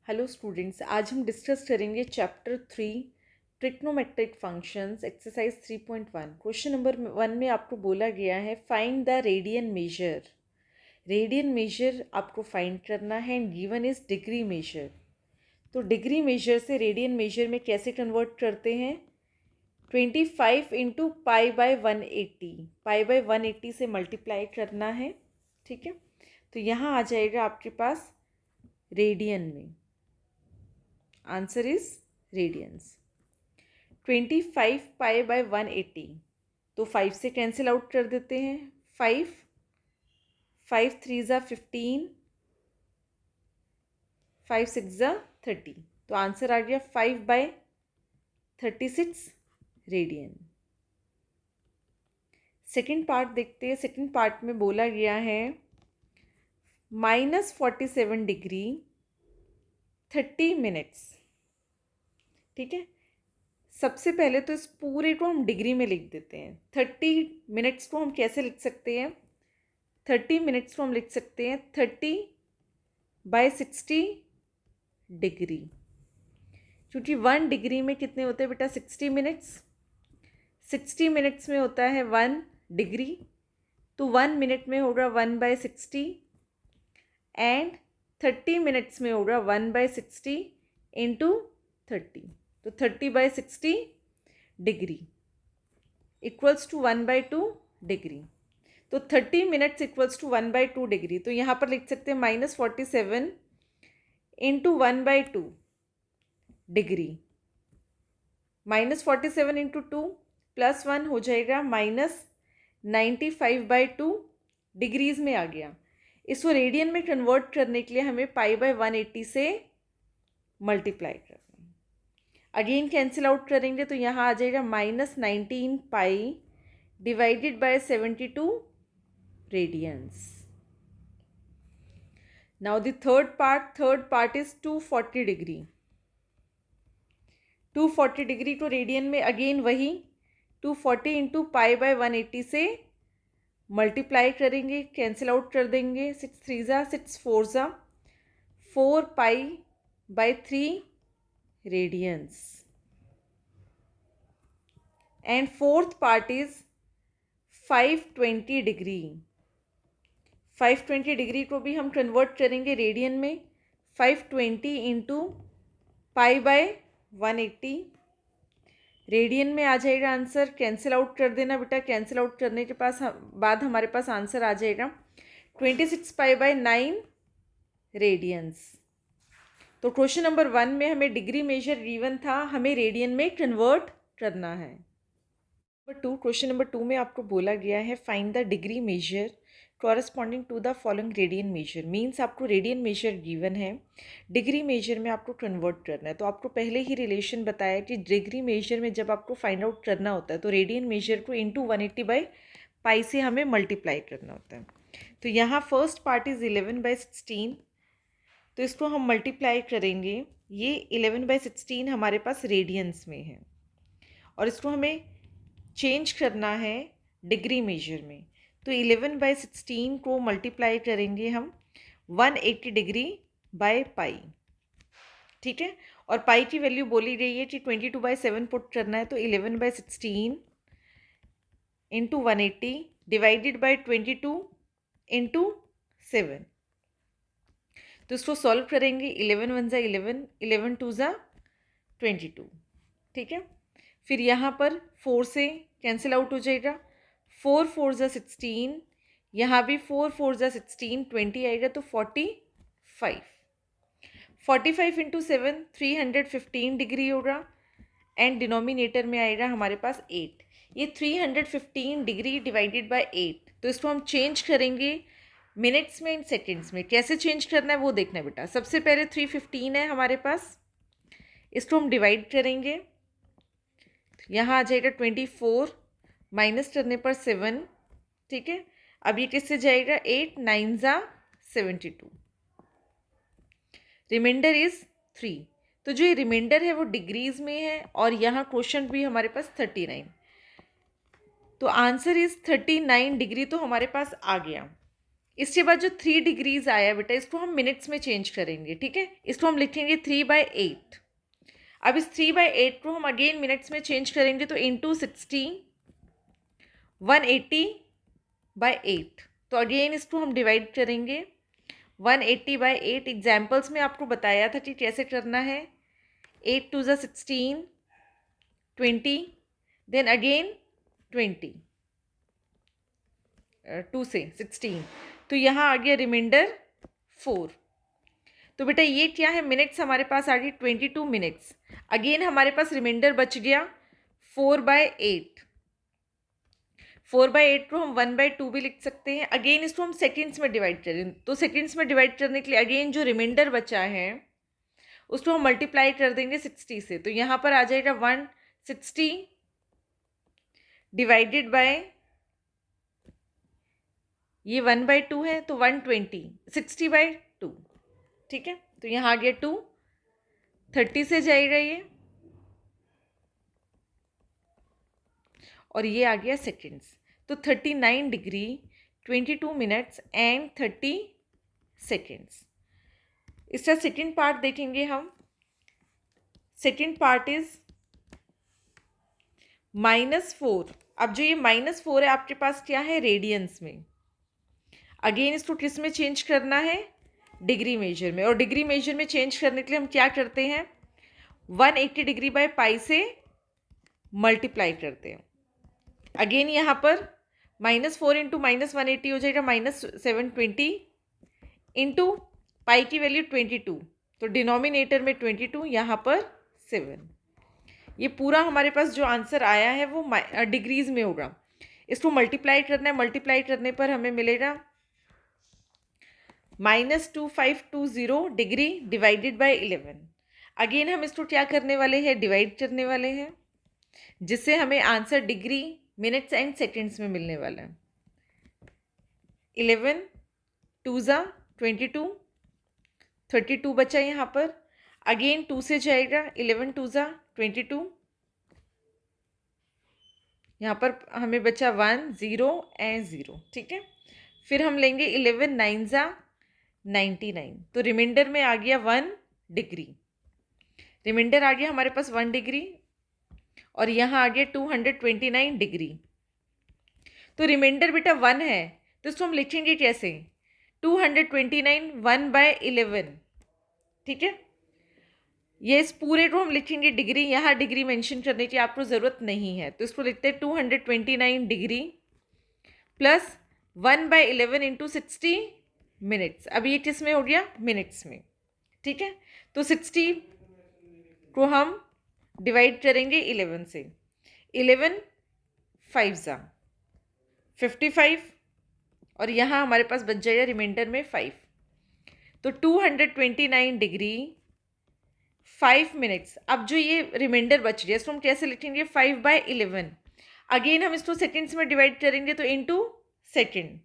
Hello students, आज हम discuss करेंगे chapter 3 trigonometric functions exercise 3.1। Question number 1 में आपको बोला गया है find the radian measure. Radian measure आपको फाइंड करना है and given is degree measure. तो डिग्री मेजर से रेडियन मेजर में कैसे कन्वर्ट करते हैं? 25 into pi by 180, pi by 180 से मल्टीप्लाई करना है। ठीक है, तो यहाँ आ जाएगा आपके पास रेडियन में। Answer is radians. 25 pi by 180, तो 5 से कैंसिल आउट कर देते हैं। 5 5 3 ज़ा 15, 5 6 ज़ा 30, तो आंसर आ गया 5 बाय 36 रेडियन। सेकेंड पार्ट देखते हैं। सेकेंड पार्ट में बोला गया है -47 डिग्री 30 मिनट्स। ठीक है, सबसे पहले तो इस पूरे को हम डिग्री में लिख देते हैं। 30 मिनट्स को हम कैसे लिख सकते हैं? 30 मिनट्स को हम लिख सकते हैं 30 बाय 60 डिग्री, क्योंकि 1 डिग्री में कितने होते हैं बेटा? 60 मिनट्स। 60 मिनट्स में होता है 1 डिग्री, तो 1 मिनट में होगा 1 बाय 60 एंड 30 मिनट्स में होगा 1 बाय 60 इंटू 30, तो 30 by 60 degree equals to 1 by 2 degree. तो 30 minutes equals to 1 by 2 degree, तो यहाँ पर लिख सकते हैं -47 इंटू 1 बाय 2 डिग्री। -47 इंटू 2 +1 हो जाएगा -95 बाय 2 डिग्रीज में आ गया। इसको रेडियन में कन्वर्ट करने के लिए हमें पाई बाय 180 से मल्टीप्लाई करना। अगेन कैंसिल आउट करेंगे तो यहाँ आ जाएगा -19 पाई divided by 72 radians. Now the third part is 240 degree. 240 degree को रेडियन में अगेन वही 240 इंटू पाई बाय 180 से मल्टीप्लाई करेंगे, कैंसिल आउट कर देंगे। 6 3 ज़ा 6 4 ज़ा 4 pi by 3 radians. And fourth part is 520 degree. 520 degree को भी हम कन्वर्ट करेंगे रेडियन में। 520 इंटू पाई बाय 180 रेडियन में आ जाएगा आंसर। कैंसिल आउट कर देना बेटा। कैंसिल आउट करने के बाद हमारे पास आंसर आ जाएगा 26 पाई बाय 9 रेडियंस। तो क्वेश्चन नंबर 1 में हमें डिग्री मेजर गिवन था, हमें रेडियन में कन्वर्ट करना है। क्वेश्चन नंबर 2 में आपको बोला गया है find the degree measure corresponding to the following radian measure. Means आपको रेडियन मेजर गिवन है, डिग्री मेजर में आपको कन्वर्ट करना है। तो आपको पहले ही रिलेशन बताया कि डिग्री मेजर में जब आपको फाइंड आउट करना होता है तो रेडियन मेजर को इंटू 180 बाई पाई से हमें मल्टीप्लाई करना होता है। तो यहाँ फर्स्ट पार्ट इज़ 11 बाई 16, तो इसको हम मल्टीप्लाई करेंगे। ये 11 बाई 16 हमारे पास रेडियंस में है और इसको हमें चेंज करना है डिग्री मेजर में। तो 11 बाई 16 को मल्टीप्लाई करेंगे हम 180 डिग्री बाय पाई। ठीक है, और पाई की वैल्यू बोली गई है कि 22/7 पुट करना है। तो 11 by 16 into 180 divided by 22 into 7। तो इसको सॉल्व करेंगे। 11 1 ज़ा 11, 11 2 ज़ा 22। ठीक है, फिर यहाँ पर 4 से कैंसिल आउट हो जाएगा। 4 4 ज़ा 16, यहाँ भी 4 4 ज़ा 16, 20 आएगा तो 45। 45 इंटू 7 315 डिग्री होगा एंड डिनोमिनेटर में आएगा हमारे पास 8। ये 315 डिग्री डिवाइडेड बाय 8, तो इसको हम चेंज करेंगे मिनट्स में एंड सेकेंड्स में। कैसे चेंज करना है वो देखना है बेटा। सबसे पहले 315 है हमारे पास, इसको हम डिवाइड करेंगे। यहाँ आ जाएगा 24 माइनस करने पर 7। ठीक है, अब ये किससे जाएगा? 8 9 ज़ा 72, रिमाइंडर इज 3। तो जो ये रिमाइंडर है वो डिग्रीज में है और यहाँ क्वेश्चन भी हमारे पास 39, तो आंसर इज 39 डिग्री तो हमारे पास आ गया। इसके बाद जो 3 डिग्रीज आया बेटा, इसको हम मिनट्स में चेंज करेंगे, ठीक है। इसको हम लिखेंगे 3/8। अब इस 3/8 को हम अगेन मिनट्स में चेंज करेंगे, तो इंटू 60 180/8। तो अगेन इसको हम डिवाइड करेंगे 180/8। एग्जाम्पल्स में आपको बताया था कि कैसे करना है। 8 2 16, 20, देन अगेन 20, 2 से 16, तो यहाँ आ गया रिमाइंडर 4। तो बेटा ये क्या है, मिनट्स हमारे पास आ गई 22 मिनट्स। अगेन हमारे पास रिमाइंडर बच गया 4/8। 4/8 को हम 1/2 भी लिख सकते हैं। अगेन इसको हम सेकेंड्स में डिवाइड करें, तो सेकेंड्स में डिवाइड करने के लिए अगेन जो रिमाइंडर बचा है उसको हम मल्टीप्लाई कर देंगे 60 से। तो यहाँ पर आ जाएगा 160 डिवाइडेड बाय, ये 1/2 है तो 120, 60/2, ठीक है। तो यहाँ आ गया 2, 30 से जाएगा ये, और ये आ गया सेकेंड्स। तो 39 डिग्री 22 मिनट्स एंड 30 सेकेंड्स। इसका सेकेंड पार्ट देखेंगे हम। Second part is -4। अब जो ये -4 है आपके पास क्या है, रेडियंस में। अगेन इसको किस में चेंज करना है, डिग्री मेजर में। और डिग्री मेजर में चेंज करने के लिए हम क्या करते हैं, 180 डिग्री बाय पाई से मल्टीप्लाई करते हैं। अगेन यहाँ पर -4 इंटू -180 हो जाएगा -720 इंटू पाई की वैल्यू 22, तो डिनोमिनेटर में 22, यहाँ पर 7। ये पूरा हमारे पास जो आंसर आया है वो डिग्रीज में होगा। इसको मल्टीप्लाई करना है, मल्टीप्लाई करने पर हमें मिलेगा -2520 डिग्री डिवाइडेड बाय 11। अगेन हम इसको क्या करने वाले हैं, डिवाइड करने वाले हैं, जिससे हमें answer degree, minutes and seconds में मिलने वाला है। 11 2 22, 32 बचा यहाँ पर। अगेन 2 से जाएगा, 11 2 22, यहाँ पर हमें बचा 1 0 एंड 0, ठीक है। फिर हम लेंगे 11 9 99, तो रिमाइंडर में आ गया 1 डिग्री। रिमाइंडर आ गया हमारे पास 1 डिग्री, और यहाँ आ गया 229 डिग्री। तो रिमाइंडर बेटा 1 है, तो इसको हम लिखेंगे कैसे, 229 1/11, ठीक है। ये इस पूरे को हम लिखेंगे डिग्री, यहाँ डिग्री मेंशन करने की आपको ज़रूरत नहीं है, तो इसको लिखते हैं 229 डिग्री प्लस 1/11 इंटू 60 मिनट्स। अब ये किस में हो गया, मिनट्स में, ठीक है। तो 60 को हम डिवाइड करेंगे 11 से। 11 5 55, और यहाँ हमारे पास बच जाएगा रिमाइंडर में 5। तो 229 डिग्री 5 मिनट्स। अब जो ये रिमाइंडर बच गया इसको हम कैसे लिखेंगे, 5/11। अगेन हम इसको सेकेंड्स में डिवाइड करेंगे, तो इनटू सेकेंड,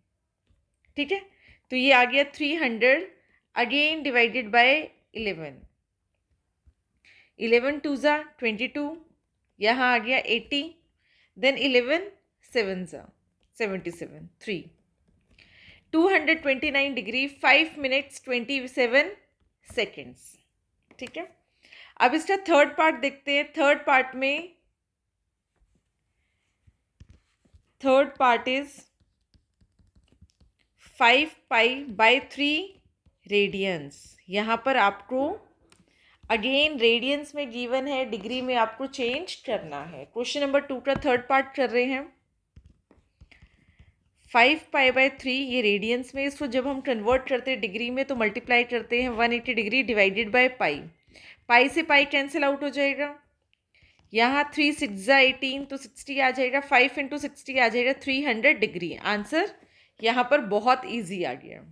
ठीक है। तो ये आ गया 300 अगेन डिवाइडेड बाय 11। 11 2 22, यहाँ आ गया 80, देन 11 7 77 3। 229 डिग्री 5 मिनट्स 27 सेकेंड्स, ठीक है। अब इसका थर्ड पार्ट देखते हैं। Third part is 5π/3 radians. यहाँ पर आपको अगेन रेडियंस में गिवन है, डिग्री में आपको चेंज करना है। क्वेश्चन नंबर 2 का थर्ड पार्ट कर रहे हैं। 5π/3 ये रेडियंस में, इसको जब हम कन्वर्ट करते हैं डिग्री में तो मल्टीप्लाई करते हैं 180 डिग्री डिवाइडेड बाय पाई। पाई से पाई कैंसिल आउट हो जाएगा। यहाँ 3 6 18, तो 60 आ जाएगा, 5 इंटू 60 आ जाएगा 300 डिग्री। आंसर यहाँ पर बहुत ईजी आ गया।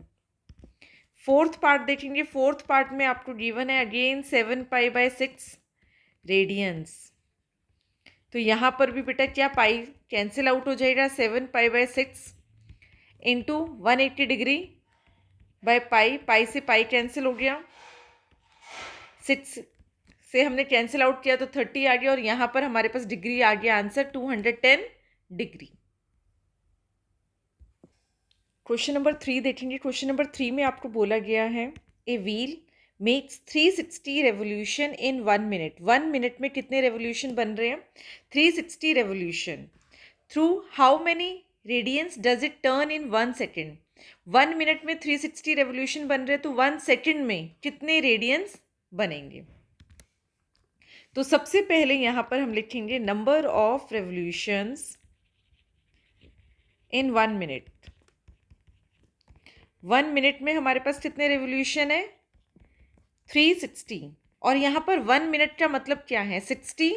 फोर्थ पार्ट देखेंगे। फोर्थ पार्ट में आपको गिवन है अगेन 7π/6 रेडियंस। तो यहाँ पर भी बेटा क्या, पाई कैंसिल आउट हो जाएगा, 7π/6 इंटू 180 डिग्री बाय पाई। पाई से पाई कैंसिल हो गया, 6 से हमने कैंसिल आउट किया तो 30 आ गया, और यहाँ पर हमारे पास डिग्री आ गया आंसर 210 डिग्री। क्वेश्चन नंबर 3 देखेंगे। क्वेश्चन नंबर 3 में आपको बोला गया है a wheel makes 360 revolution in 1 minute. 1 minute में कितने रेवोल्यूशन बन रहे हैं? 360 revolution. Through how many radians does it turn in 1 second? 1 minute में 360 रेवोल्यूशन बन रहे हैं, तो 1 सेकेंड में कितने रेडियंस बनेंगे? तो सबसे पहले यहाँ पर हम लिखेंगे number of revolutions in 1 minute. 1 minute में हमारे पास कितने रेवोल्यूशन है? 360। और यहाँ पर 1 मिनट का मतलब क्या है? 60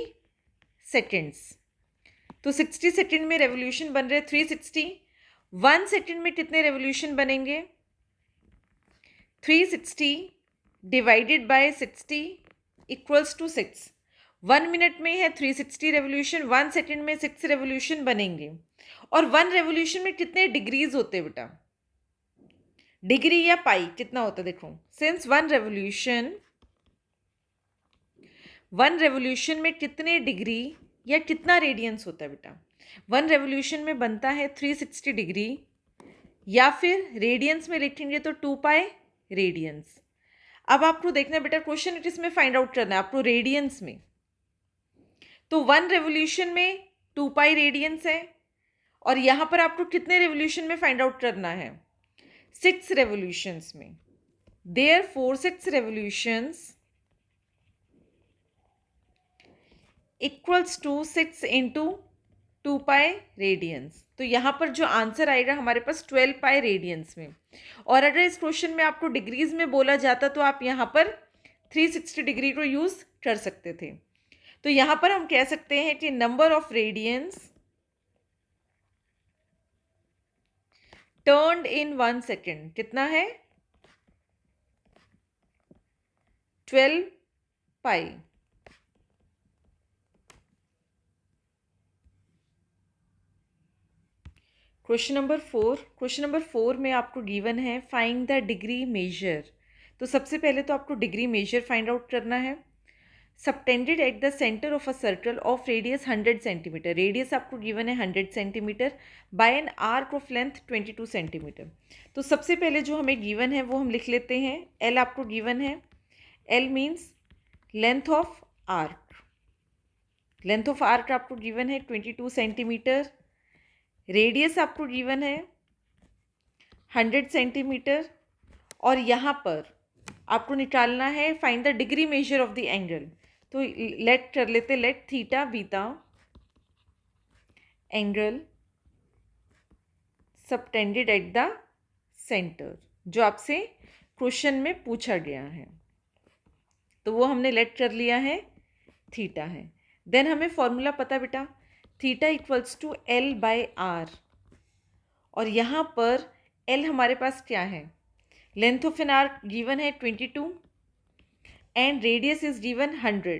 सेकेंड्स। तो 60 सेकेंड में रेवोल्यूशन बन रहे 360। 1 सेकेंड में कितने रेवोल्यूशन बनेंगे? 360 divided by 60 equals to 6। 1 minute में है 360 रेवोल्यूशन, 1 सेकेंड में 6 रेवोल्यूशन बनेंगे। और 1 रेवोल्यूशन में कितने डिग्रीज होते हैं बेटा? डिग्री या पाई कितना होता है? देखो, सिंस 1 रेवोल्यूशन में कितने डिग्री या कितना रेडियंस होता है बेटा? 1 रेवोल्यूशन में बनता है 360 डिग्री, या फिर रेडियंस में लिखेंगे तो 2 पाई रेडियंस। अब आपको देखना है बेटा, क्वेश्चन किसमें फाइंड आउट करना है आपको? रेडियंस में। तो 1 रेवोल्यूशन में 2 पाई रेडियंस है, और यहां पर आपको कितने रेवोल्यूशन में फाइंड आउट करना है? 6 रेवोल्यूशंस में। Therefore 6 revolutions equals to 6 into 2 pi radians. तो यहाँ पर जो आंसर आएगा हमारे पास 12 पाई रेडियंस में। और अगर इस क्वेश्चन में आपको डिग्रीज में बोला जाता तो आप यहाँ पर 360 डिग्री को यूज कर सकते थे। तो यहाँ पर हम कह सकते हैं कि number of radians turned in 1 second कितना है? 12 पाई। क्वेश्चन नंबर 4 में आपको गिवन है फाइंड द डिग्री मेजर। तो सबसे पहले तो आपको डिग्री मेजर फाइंड आउट करना है। Subtended at the centre of a circle of radius 100 centimetre. Radius आपको गिवन है 100 centimetre bye an arc of length 22 centimetre. तो सबसे पहले जो हमें गिवन है वो हम लिख लेते हैं। एल आपको गिवन है, L means length of arc. Length of arc आपको गिवन है 22 सेंटीमीटर। रेडियस आपको गिवन है 100 सेंटीमीटर, और यहाँ पर आपको निकालना है find the degree measure of the angle. तो लेट कर लेते, let theta beta angle subtended at the centre, जो आपसे क्वेश्चन में पूछा गया है। तो वो हमने लेट कर लिया है, थीटा है। देन हमें फॉर्मूला पता बेटा, theta equals to L by R. और यहाँ पर एल हमारे पास क्या है? Length of an arc given है 22 एंड रेडियस इज गिवन 100।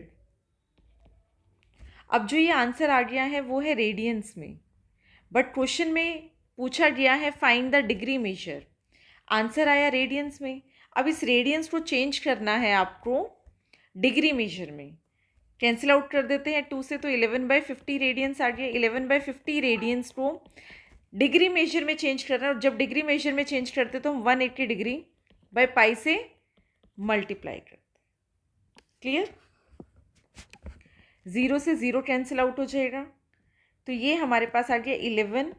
अब जो ये आंसर आ गया है वो है रेडियंस में, बट क्वेश्चन में पूछा गया है find the degree measure. Answer आया रेडियंस में। अब इस रेडियंस को चेंज करना है आपको डिग्री मेजर में। कैंसिल आउट कर देते हैं 2 से, तो 11/50 रेडियंस आ गया। 11/50 रेडियंस को डिग्री मेजर में चेंज करना है, और जब डिग्री मेजर में चेंज करते तो हम 180 डिग्री बाय पाई से मल्टीप्लाई करते। क्लियर? 0 से 0 कैंसिल आउट हो जाएगा। तो ये हमारे पास आ गया 11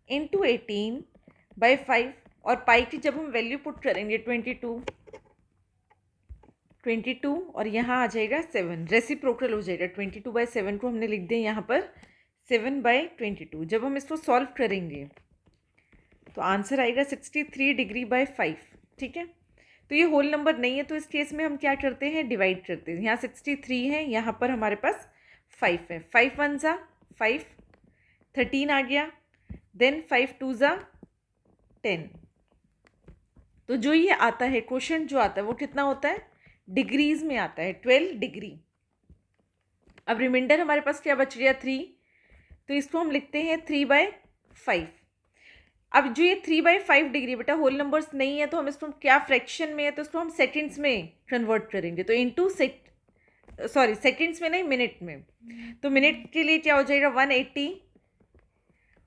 इंटू 18/5, और पाई की जब हम वैल्यू पुट करेंगे 22 और यहाँ आ जाएगा 7, रेसिप्रोकल हो जाएगा। 22/7 को हमने लिख दिया यहाँ पर 7/22। जब हम इसको सॉल्व करेंगे तो आंसर आएगा 63 डिग्री बाय 5। ठीक है, तो ये होल नंबर नहीं है, तो इस केस में हम क्या करते हैं? डिवाइड करते हैं। यहाँ 63 है, यहाँ पर हमारे पास 5 है। 5 1 ज़ा 5, 13 आ गया। देन 5 2 ज़ा 10। तो जो ये आता है क्वेश्चन जो आता है वो कितना होता है? डिग्रीज में आता है, 12 डिग्री। अब रिमाइंडर हमारे पास क्या बच गया? 3। तो इसको हम लिखते हैं 3/5। अब जो ये 3/5 डिग्री बेटा होल नंबर्स नहीं है, तो हम इसको क्या फ्रैक्शन में है तो इसको हम सेकंड्स में कन्वर्ट करेंगे। तो इनटू सेकंड्स में नहीं, मिनट में। तो मिनट के लिए क्या हो जाएगा? 180,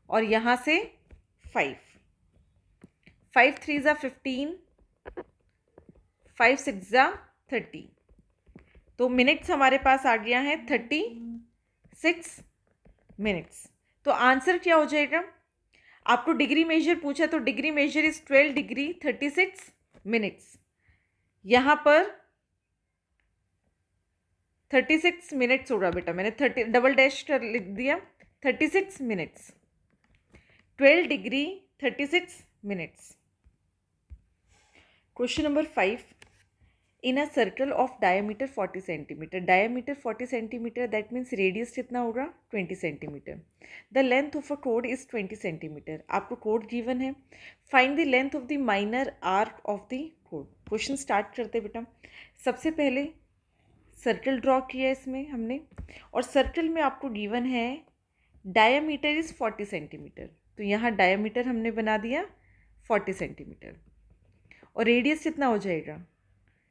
और यहाँ से 5 5 3 ज़ा 15, 5 6 ज़ा 30, तो मिनट्स हमारे पास आ गया है 36 मिनट्स। तो आंसर क्या हो जाएगा? आपको डिग्री मेजर पूछा तो degree measure is 12 degree 36 minutes. यहाँ पर 36 मिनट्स होगा बेटा, मैंने 30 डबल डैश कर लिख दिया, 36 minutes, 12 degree 36 minutes. Question number 5, in a circle of diameter 40 centimetre, diameter 40 centimetre, that means radius कितना होगा 20 centimetre. The length of a code is 20 centimetre. आपको कोड गिवन है, find the length of the minor arc of the code. Question start करते बेटा। सबसे पहले circle draw किया इसमें हमने, और सर्कल में आपको गिवन है डायमीटर इज 40 सेंटीमीटर, तो यहाँ डायमीटर हमने बना दिया 40 सेंटीमीटर, और रेडियस कितना हो जाएगा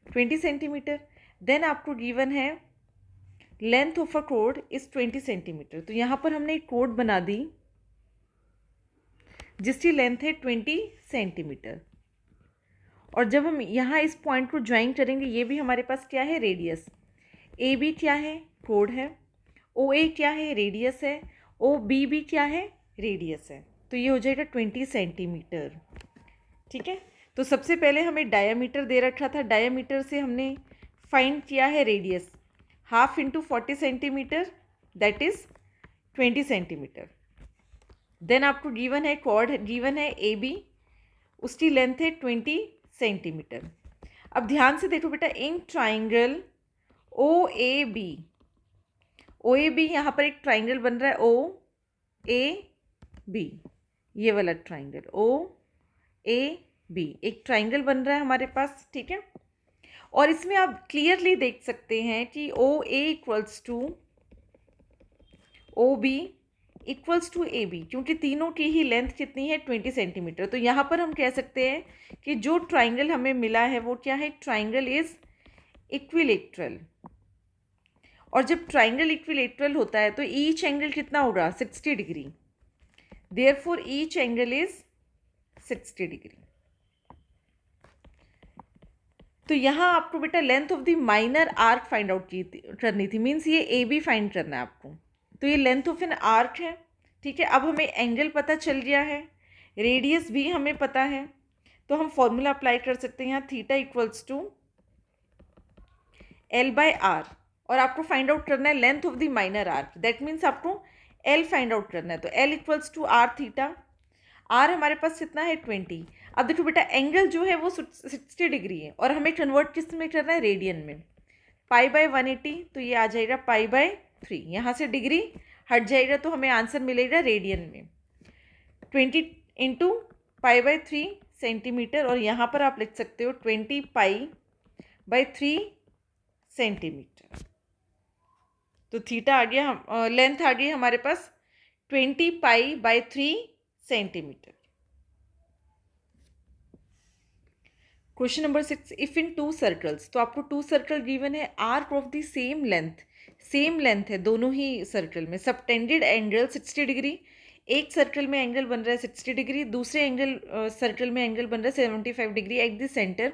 20 सेंटीमीटर। देन आपको गिवन है length of a code is 20 centimetre, तो यहाँ पर हमने एक कोड बना दी जिसकी लेंथ है 20 सेंटीमीटर, और जब हम यहाँ इस पॉइंट को ज्वाइन करेंगे, ये भी हमारे पास क्या है रेडियस, ए बी क्या है कोड है, ओ ए क्या है रेडियस है, ओ बी भी क्या है रेडियस है, तो ये हो जाएगा 20 सेंटीमीटर। ठीक है, तो सबसे पहले हमें डायामीटर दे रखा था, डायामीटर से हमने फाइंड किया है radius, half into 40 centimetre that is 20 centimetre. Then आपको गिवन है कॉर्ड, गिवन है ए बी, उसकी लेंथ है 20 सेंटीमीटर। अब ध्यान से देखो बेटा, in triangle O A B, यहाँ पर एक ट्राइंगल बन रहा है ओ ए बी, ये वाला ट्राइंगल ओ ए बी, एक ट्राइंगल बन रहा है हमारे पास। ठीक है, और इसमें आप क्लियरली देख सकते हैं कि O A equals to O B equals to A B, क्योंकि तीनों की ही लेंथ कितनी है 20 सेंटीमीटर। तो यहाँ पर हम कह सकते हैं कि जो ट्राइंगल हमें मिला है वो क्या है, ट्राइंगल इज इक्विलेटरल, और जब ट्राइंगल इक्विलेटरल होता है तो ईच एंगल कितना होगा 60 degree, therefore each angle is 60 degree. तो यहाँ आपको बेटा length of the minor arc find out करनी थी, मीन्स ये ए बी फाइंड करना है आपको, तो ये लेंथ ऑफ एन आर्क है। ठीक है, अब हमें एंगल पता चल गया है, रेडियस भी हमें पता है, तो हम फॉर्मूला अप्लाई कर सकते हैं यहाँ, theta equals to L by R, और आपको फाइंड आउट करना है length of the minor arc, that means आपको एल फाइंड आउट करना है, तो L equals to R theta, R हमारे पास कितना है 20। अब देखो बेटा, एंगल जो है वो 60 डिग्री है, और हमें कन्वर्ट किस में करना है रेडियन में, पाई बाय 180, तो ये आ जाएगा पाई बाय 3, यहाँ से डिग्री हट जाएगा तो हमें आंसर मिलेगा रेडियन में 20 इंटू पाई बाय 3 सेंटीमीटर, और यहाँ पर आप लिख सकते हो 20 पाई बाय 3 सेंटीमीटर। तो थीटा आ गया, लेंथ आ गई हमारे पास 20 पाई by 3 centimetre. Question number 6, if in 2 circles, तो आपको 2 सर्कल गिवन है, arc of the same length है दोनों ही सर्कल में, सबटेंडेड एंगल 60 डिग्री, एक सर्कल में एंगल बन रहा है 60 डिग्री, दूसरे सर्कल में एंगल बन रहा है 75 degree at the centre,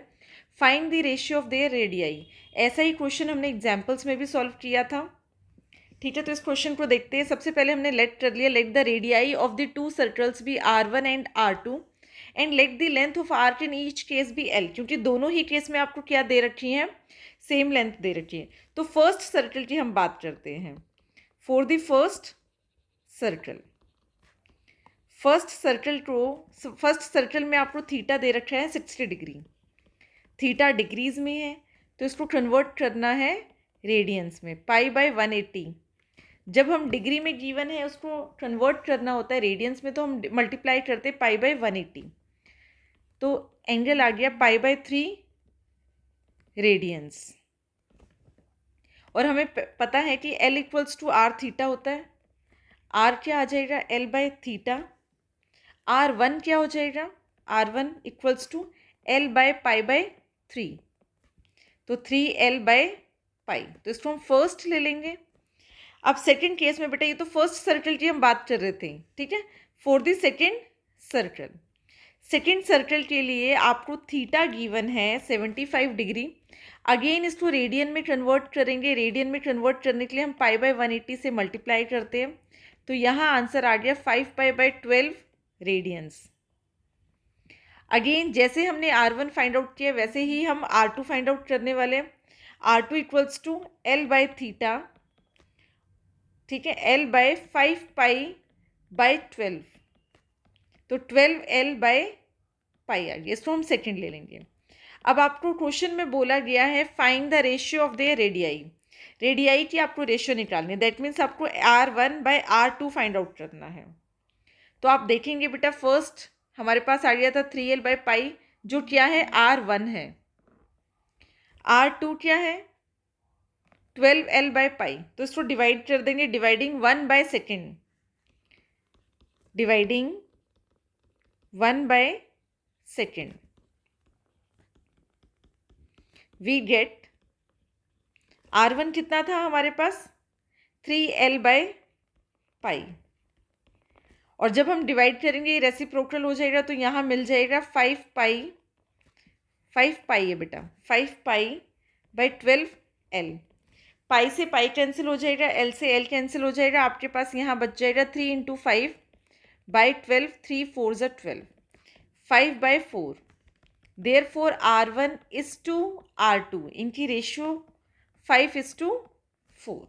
find the ratio of their radii. ऐसा ही क्वेश्चन हमने एग्जाम्पल्स में भी सॉल्व किया था। ठीक है, तो इस क्वेश्चन को देखते हैं। सबसे पहले हमने लेट कर लिया, let the radii of the 2 circles be R1 and R2 and let the length of arc in each case be L, क्योंकि दोनों ही केस में आपको क्या दे रखी है, सेम लेंथ दे रखी है। तो फर्स्ट सर्कल की हम बात करते हैं। फॉर द फर्स्ट सर्कल में आपको थीटा दे रखा है 60 डिग्री, थीटा डिग्रीज में है, तो इसको कन्वर्ट करना है रेडियंस में, पाई बाय 180। जब हम डिग्री में गिवन है उसको कन्वर्ट करना होता है रेडियंस में, तो हम मल्टीप्लाई करते हैं पाई बाय 180, तो एंगल आ गया पाई बाय 3 रेडियंस। और हमें पता है कि L equals to R theta होता है, R क्या आ जाएगा L बाय थीटा, R1 क्या हो जाएगा, R1 equals to L by pi by 3, तो 3L बाय पाई, तो इसको हम फर्स्ट ले लेंगे। अब सेकंड केस में बेटा, ये तो फर्स्ट सर्कल की हम बात कर रहे थे, ठीक है, for the second second circle के लिए आपको थीटा गिवन है 75 डिग्री। अगेन इसको रेडियन में कन्वर्ट करेंगे। रेडियन में कन्वर्ट करने के लिए हम पाई बाय 180 से मल्टीप्लाई करते हैं, तो यहाँ आंसर आ गया 5 पाई बाय 12 रेडियंस। अगेन जैसे हमने R1 फाइंड आउट किया वैसे ही हम R2 फाइंड आउट करने वाले। R2 equals to L by theta, ठीक है, L बाय 5 पाई बाय 12, तो 12L बाय पाई आ गया। इसको हम सेकेंड ले लेंगे। अब आपको क्वेश्चन में बोला गया है find the ratio of the radii. Radii की आपको रेशियो निकालनी है, दैट मीन्स आपको R1 bye R2 find out करना है। तो आप देखेंगे बेटा, फर्स्ट हमारे पास आ गया था 3L बाय पाई, जो क्या है R1 है। R2 क्या है 12L बाय पाई, तो इसको डिवाइड कर देंगे, dividing 1 by second, dividing 1 by second, we get R1 कितना था हमारे पास 3L बाय पाई, और जब हम डिवाइड करेंगे ये रेसिप्रोकल हो जाएगा, तो यहाँ मिल जाएगा 5 पाई है बेटा, 5 पाई बाई 12L। पाई से पाई कैंसिल हो जाएगा, L से L कैंसिल हो जाएगा, आपके पास यहाँ बच जाएगा 3 इंटू 5 बाई 12, 3 4 ज़ा 12, 5 by 4। Therefore R1 is to R2, इनकी ratio 5:4।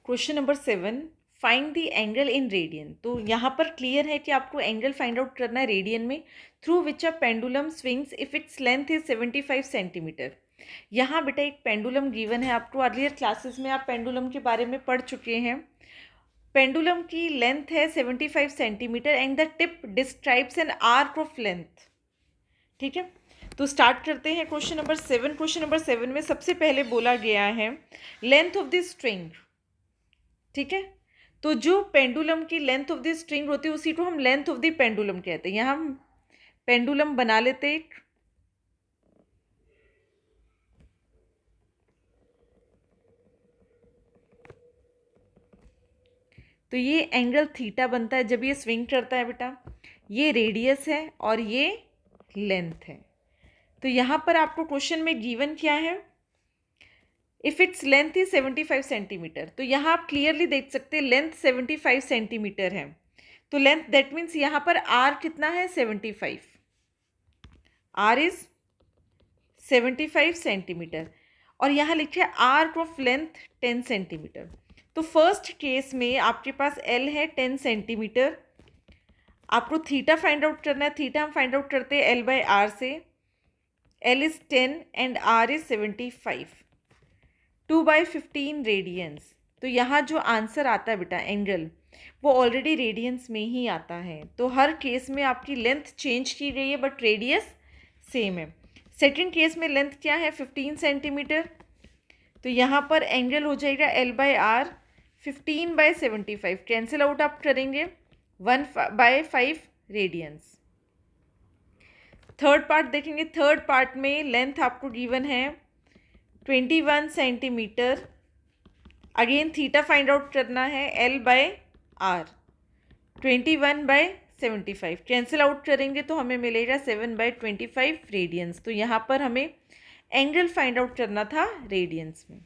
Question number 7, find the angle in radian. तो यहाँ पर क्लियर है कि आपको एंगल फाइंड आउट करना है रेडियन में, through which a pendulum swings if its length is 75 centimetre. यहाँ बेटा एक पेंडुलम गिवन है आपको, अर्लियर क्लासेस में आप पेंडुलम के बारे में पढ़ चुके हैं। पेंडुलम की लेंथ है 75 centimetre and the tip describes an arc of length, ठीक है। तो स्टार्ट करते हैं क्वेश्चन नंबर 7। क्वेश्चन नंबर 7 में सबसे पहले बोला गया है लेंथ ऑफ द स्ट्रिंग, ठीक है। तो जो पेंडुलम की लेंथ ऑफ द स्ट्रिंग होती है उसी को हम लेंथ ऑफ द पेंडुलम कहते हैं। यहाँ हम पेंडुलम बना लेते हैं, तो ये एंगल थीटा बनता है जब ये स्विंग करता है बेटा। ये रेडियस है और ये लेंथ है। तो यहाँ पर आपको क्वेश्चन में गिवन क्या है, if its length is 75 centimetre. तो यहाँ आप क्लियरली देख सकते हैं लेंथ 75 सेंटीमीटर है, तो लेंथ दैट मीन्स यहाँ पर आर कितना है 75, आर इज 75 सेंटीमीटर, और यहाँ लिखा है आर्क ऑफ लेंथ 10 सेंटीमीटर। तो फर्स्ट केस में आपके पास L है 10 सेंटीमीटर, आपको थीटा फाइंड आउट करना है। थीटा हम फाइंड आउट करते हैं L बाय R से, L is 10 and R is 75, 2 by 15 radians. तो यहाँ जो आंसर आता है बेटा एंगल, वो ऑलरेडी रेडियंस में ही आता है। तो हर केस में आपकी लेंथ चेंज की गई है बट रेडियस सेम है। सेकंड केस में लेंथ क्या है 15 सेंटीमीटर, तो यहाँ पर एंगल हो जाएगा L by R, 15 by 75 cancel out आप करेंगे 1 बाय 5 रेडियंस। थर्ड पार्ट देखेंगे, थर्ड पार्ट में लेंथ आपको गिवन है 21 centimetre, again theta find out करना है L by R, 21 by 75 cancel out करेंगे तो हमें मिलेगा 7 बाय 25 रेडियंस। तो यहाँ पर हमें एंगल फाइंड आउट करना था रेडियंस में।